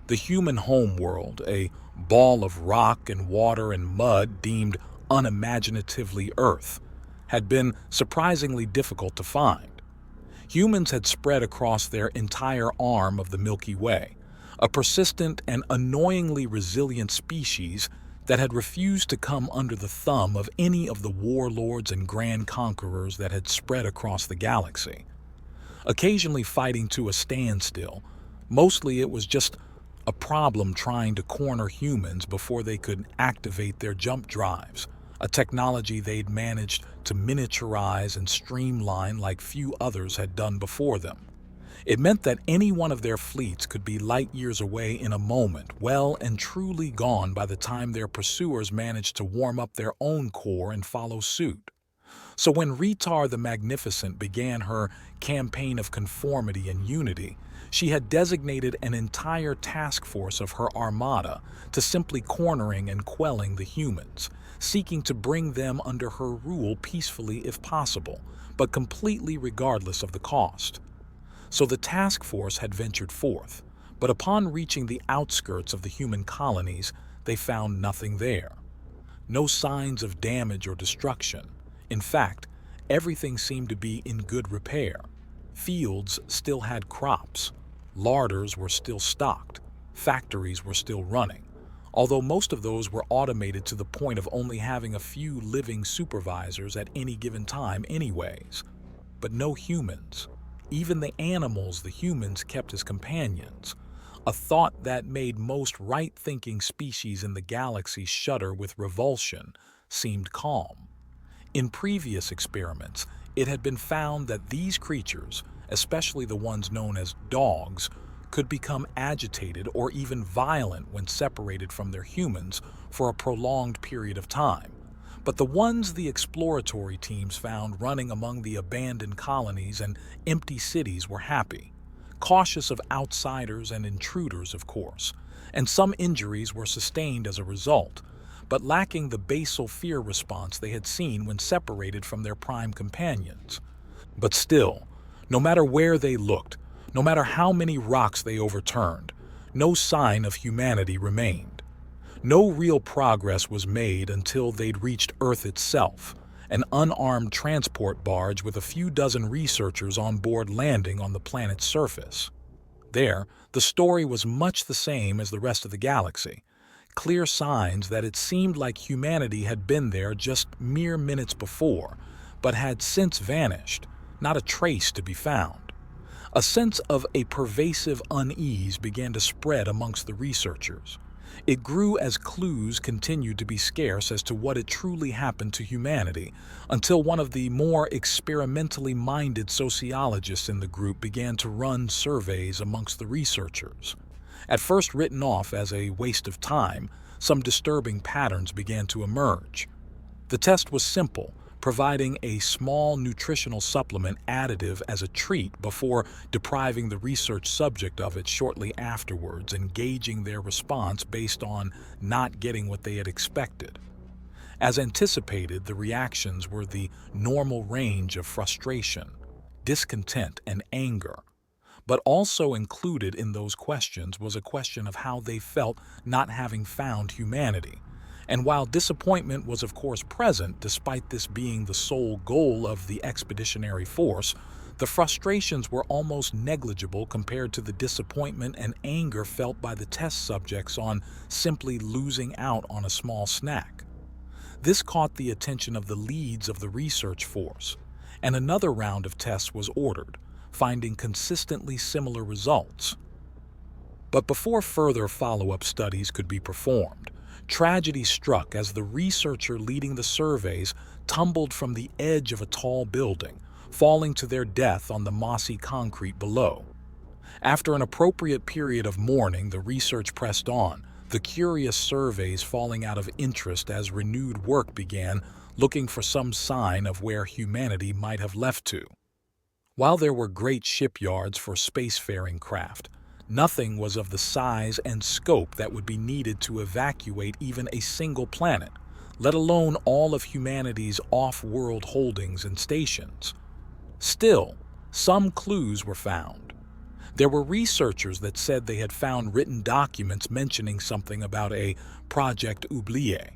The human homeworld, a ball of rock and water and mud deemed unimaginatively Earth, had been surprisingly difficult to find. Humans had spread across their entire arm of the Milky Way, a persistent and annoyingly resilient species that had refused to come under the thumb of any of the warlords and grand conquerors that had spread across the galaxy. Occasionally fighting to a standstill, mostly it was just a problem trying to corner humans before they could activate their jump drives, a technology they'd managed to miniaturize and streamline like few others had done before them. It meant that any one of their fleets could be light years away in a moment, well and truly gone by the time their pursuers managed to warm up their own core and follow suit. So when Retar the Magnificent began her campaign of conformity and unity, she had designated an entire task force of her armada to simply cornering and quelling the humans, seeking to bring them under her rule peacefully if possible, but completely regardless of the cost. So the task force had ventured forth, but upon reaching the outskirts of the human colonies, they found nothing there. No signs of damage or destruction. In fact, everything seemed to be in good repair. Fields still had crops, larders were still stocked, factories were still running, although most of those were automated to the point of only having a few living supervisors at any given time anyways. But no humans. Even the animals the humans kept as companions, a thought that made most right-thinking species in the galaxy shudder with revulsion, seemed calm. In previous experiments, it had been found that these creatures, especially the ones known as dogs, could become agitated or even violent when separated from their humans for a prolonged period of time. But the ones the exploratory teams found running among the abandoned colonies and empty cities were happy, cautious of outsiders and intruders, of course, and some injuries were sustained as a result, but lacking the basal fear response they had seen when separated from their prime companions. But still, no matter where they looked, no matter how many rocks they overturned, no sign of humanity remained. No real progress was made until they'd reached Earth itself, an unarmed transport barge with a few dozen researchers on board landing on the planet's surface. There, the story was much the same as the rest of the galaxy. Clear signs that it seemed like humanity had been there just mere minutes before, but had since vanished, not a trace to be found. A sense of a pervasive unease began to spread amongst the researchers. It grew as clues continued to be scarce as to what had truly happened to humanity, until one of the more experimentally minded sociologists in the group began to run surveys amongst the researchers. At first written off as a waste of time, some disturbing patterns began to emerge. The test was simple, providing a small nutritional supplement additive as a treat before depriving the research subject of it shortly afterwards and gauging their response based on not getting what they had expected. As anticipated, the reactions were the normal range of frustration, discontent, and anger. But also included in those questions was a question of how they felt not having found humanity. And while disappointment was of course present, despite this being the sole goal of the expeditionary force, the frustrations were almost negligible compared to the disappointment and anger felt by the test subjects on simply losing out on a small snack. This caught the attention of the leads of the research force, and another round of tests was ordered, finding consistently similar results. But before further follow-up studies could be performed, tragedy struck as the researcher leading the surveys tumbled from the edge of a tall building, falling to their death on the mossy concrete below. After an appropriate period of mourning, the research pressed on, the curious surveys falling out of interest as renewed work began, looking for some sign of where humanity might have left to. While there were great shipyards for spacefaring craft, nothing was of the size and scope that would be needed to evacuate even a single planet, let alone all of humanity's off-world holdings and stations. Still, some clues were found. There were researchers that said they had found written documents mentioning something about a Project Oublié,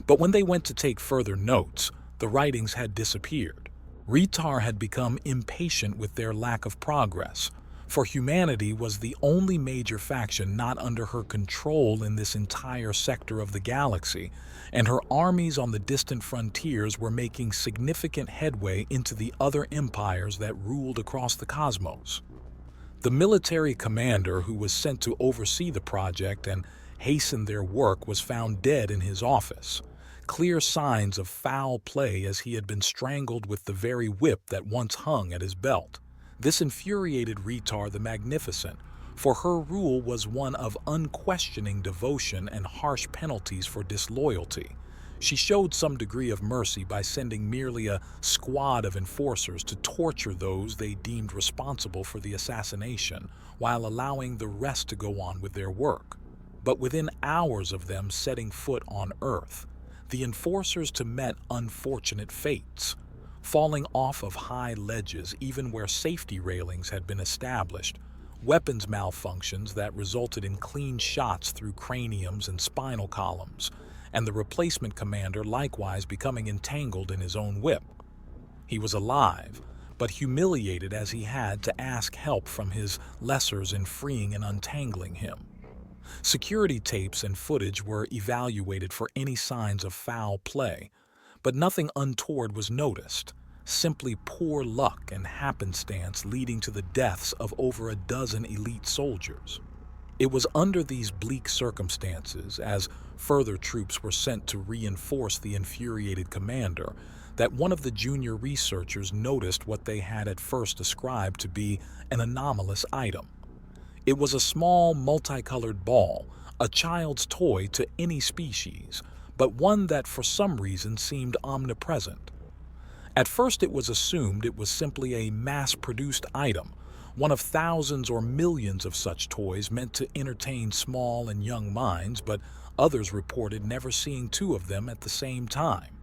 but when they went to take further notes, the writings had disappeared. Ritar had become impatient with their lack of progress, for humanity was the only major faction not under her control in this entire sector of the galaxy, and her armies on the distant frontiers were making significant headway into the other empires that ruled across the cosmos. The military commander who was sent to oversee the project and hasten their work was found dead in his office, clear signs of foul play as he had been strangled with the very whip that once hung at his belt. This infuriated Ritar the Magnificent, for her rule was one of unquestioning devotion and harsh penalties for disloyalty. She showed some degree of mercy by sending merely a squad of enforcers to torture those they deemed responsible for the assassination, while allowing the rest to go on with their work. But within hours of them setting foot on Earth, the enforcers met unfortunate fates, falling off of high ledges even where safety railings had been established, weapons malfunctions that resulted in clean shots through craniums and spinal columns, and the replacement commander likewise becoming entangled in his own whip. He was alive, but humiliated as he had to ask help from his lessers in freeing and untangling him. Security tapes and footage were evaluated for any signs of foul play, but nothing untoward was noticed, simply poor luck and happenstance leading to the deaths of over a dozen elite soldiers. It was under these bleak circumstances, as further troops were sent to reinforce the infuriated commander, that one of the junior researchers noticed what they had at first ascribed to be an anomalous item. It was a small, multicolored ball, a child's toy to any species, but one that for some reason seemed omnipresent. At first it was assumed it was simply a mass-produced item, one of thousands or millions of such toys meant to entertain small and young minds, but others reported never seeing two of them at the same time.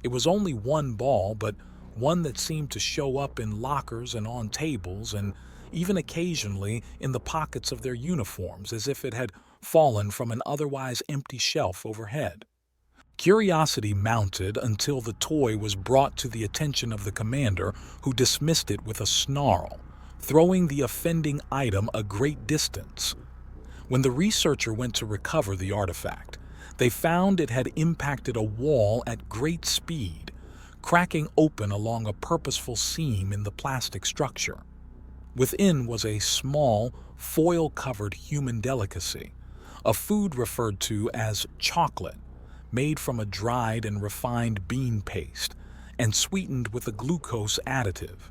It was only one ball, but one that seemed to show up in lockers and on tables, and even occasionally in the pockets of their uniforms, as if it had fallen from an otherwise empty shelf overhead. Curiosity mounted until the toy was brought to the attention of the commander, who dismissed it with a snarl, throwing the offending item a great distance. When the researcher went to recover the artifact, they found it had impacted a wall at great speed, cracking open along a purposeful seam in the plastic structure. Within was a small, foil-covered human delicacy, a food referred to as chocolate, made from a dried and refined bean paste and sweetened with a glucose additive.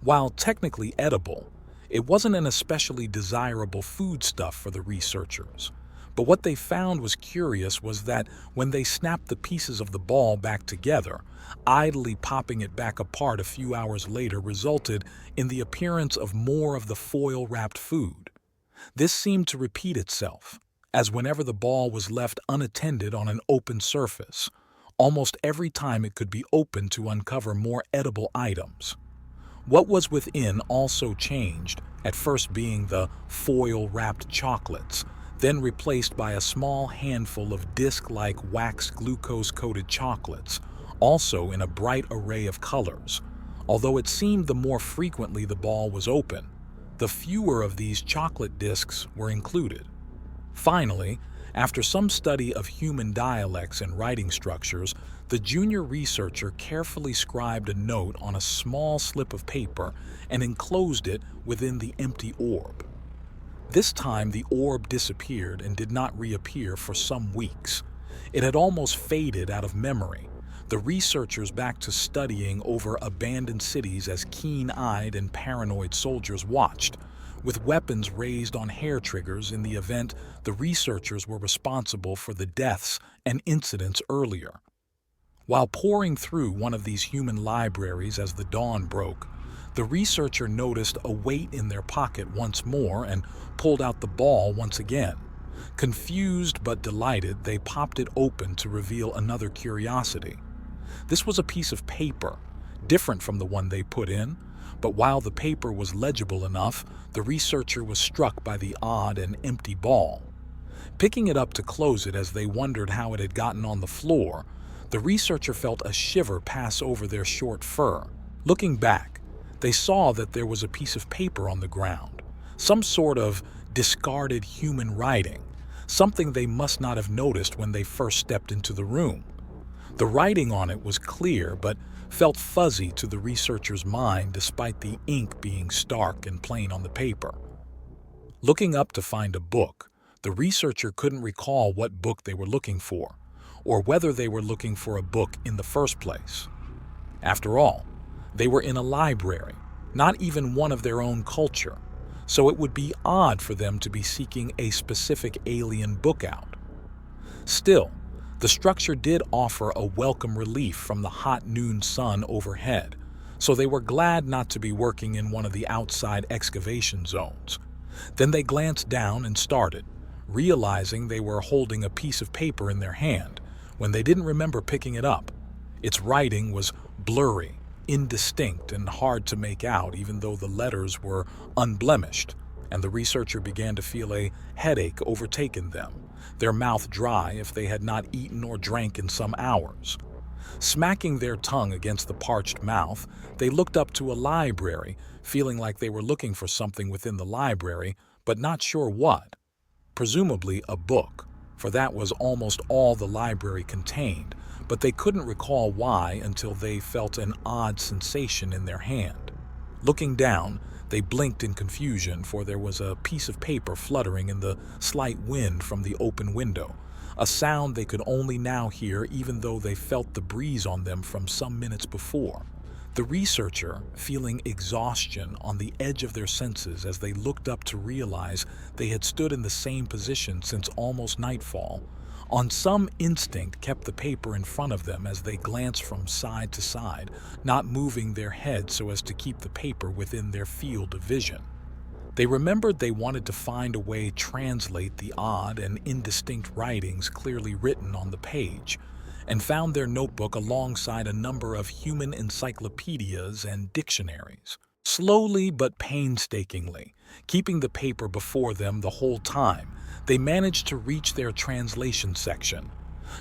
While technically edible, it wasn't an especially desirable foodstuff for the researchers. But what they found was curious was that when they snapped the pieces of the ball back together, idly popping it back apart a few hours later resulted in the appearance of more of the foil-wrapped food. This seemed to repeat itself, as whenever the ball was left unattended on an open surface, almost every time it could be opened to uncover more edible items. What was within also changed, at first being the foil-wrapped chocolates, then replaced by a small handful of disc-like wax glucose-coated chocolates, also in a bright array of colors. Although it seemed the more frequently the ball was open, the fewer of these chocolate discs were included. Finally, after some study of human dialects and writing structures, the junior researcher carefully scribed a note on a small slip of paper and enclosed it within the empty orb. This time the orb disappeared and did not reappear for some weeks. It had almost faded out of memory, the researchers back to studying over abandoned cities as keen-eyed and paranoid soldiers watched, with weapons raised on hair triggers in the event the researchers were responsible for the deaths and incidents earlier. While poring through one of these human libraries as the dawn broke, the researcher noticed a weight in their pocket once more and pulled out the ball once again. Confused but delighted, they popped it open to reveal another curiosity. This was a piece of paper, different from the one they put in, but while the paper was legible enough, the researcher was struck by the odd and empty ball. Picking it up to close it as they wondered how it had gotten on the floor, the researcher felt a shiver pass over their short fur. Looking back, they saw that there was a piece of paper on the ground, some sort of discarded human writing, something they must not have noticed when they first stepped into the room. The writing on it was clear, but felt fuzzy to the researcher's mind despite the ink being stark and plain on the paper. Looking up to find a book, the researcher couldn't recall what book they were looking for, or whether they were looking for a book in the first place. After all, they were in a library, not even one of their own culture, so it would be odd for them to be seeking a specific alien book out. Still, the structure did offer a welcome relief from the hot noon sun overhead, so they were glad not to be working in one of the outside excavation zones. Then they glanced down and started, realizing they were holding a piece of paper in their hand when they didn't remember picking it up. Its writing was blurry, indistinct, and hard to make out even though the letters were unblemished, and the researcher began to feel a headache overtaken them, their mouth dry if they had not eaten or drank in some hours. Smacking their tongue against the parched mouth, they looked up to a library, feeling like they were looking for something within the library, but not sure what. Presumably a book, for that was almost all the library contained, but they couldn't recall why until they felt an odd sensation in their hand. Looking down, they blinked in confusion, for there was a piece of paper fluttering in the slight wind from the open window, a sound they could only now hear even though they felt the breeze on them from some minutes before. The researcher, feeling exhaustion on the edge of their senses as they looked up to realize they had stood in the same position since almost nightfall, on some instinct kept the paper in front of them as they glanced from side to side, not moving their heads so as to keep the paper within their field of vision. They remembered they wanted to find a way to translate the odd and indistinct writings clearly written on the page, and found their notebook alongside a number of human encyclopedias and dictionaries. Slowly but painstakingly, keeping the paper before them the whole time, they managed to reach their translation section.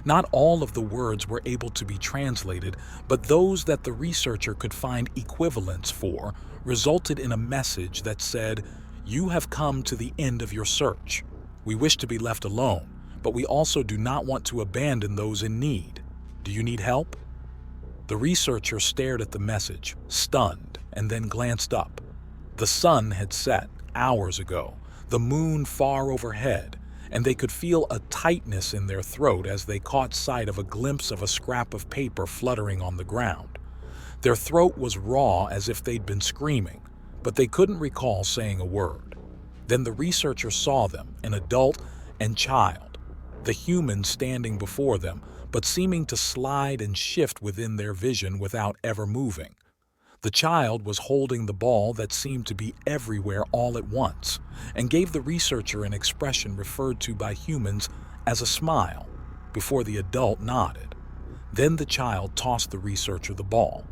Not all of the words were able to be translated, but those that the researcher could find equivalents for resulted in a message that said, "You have come to the end of your search. We wish to be left alone, but we also do not want to abandon those in need. Do you need help?" The researcher stared at the message, stunned, and then glanced up. The sun had set hours ago, the moon far overhead, and they could feel a tightness in their throat as they caught sight of a glimpse of a scrap of paper fluttering on the ground. Their throat was raw as if they'd been screaming, but they couldn't recall saying a word. Then the researcher saw them, an adult and child, the human standing before them, but seeming to slide and shift within their vision without ever moving. The child was holding the ball that seemed to be everywhere all at once, and gave the researcher an expression referred to by humans as a smile, before the adult nodded. Then the child tossed the researcher the ball.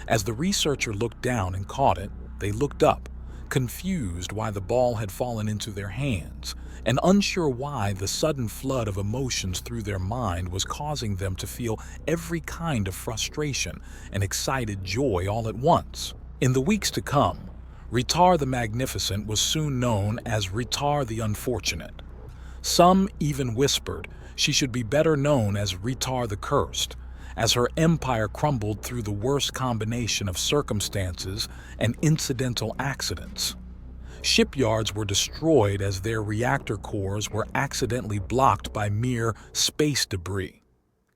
As the researcher looked down and caught it, they looked up, confused why the ball had fallen into their hands, and unsure why the sudden flood of emotions through their mind was causing them to feel every kind of frustration and excited joy all at once. In the weeks to come, Ritar the Magnificent was soon known as Ritar the Unfortunate. Some even whispered she should be better known as Ritar the Cursed, as her empire crumbled through the worst combination of circumstances and incidental accidents. Shipyards were destroyed as their reactor cores were accidentally blocked by mere space debris.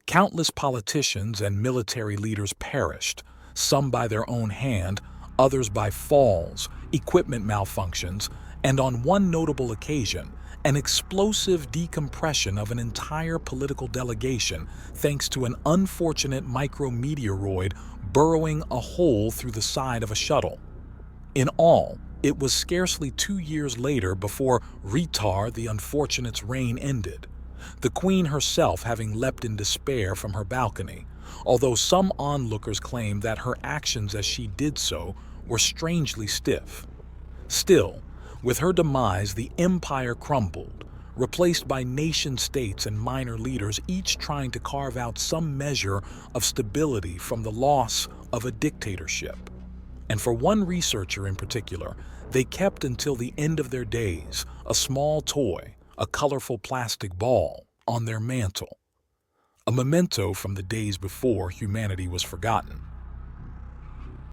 Countless politicians and military leaders perished, some by their own hand, others by falls, equipment malfunctions, and on one notable occasion, an explosive decompression of an entire political delegation thanks to an unfortunate micrometeoroid burrowing a hole through the side of a shuttle. In all, it was scarcely 2 years later before Ritar the Unfortunate's reign ended, the queen herself having leapt in despair from her balcony, although some onlookers claimed that her actions as she did so were strangely stiff. Still, with her demise, the empire crumbled, replaced by nation-states and minor leaders, each trying to carve out some measure of stability from the loss of a dictatorship. And for one researcher in particular, they kept until the end of their days a small toy, a colorful plastic ball, on their mantle, a memento from the days before humanity was forgotten.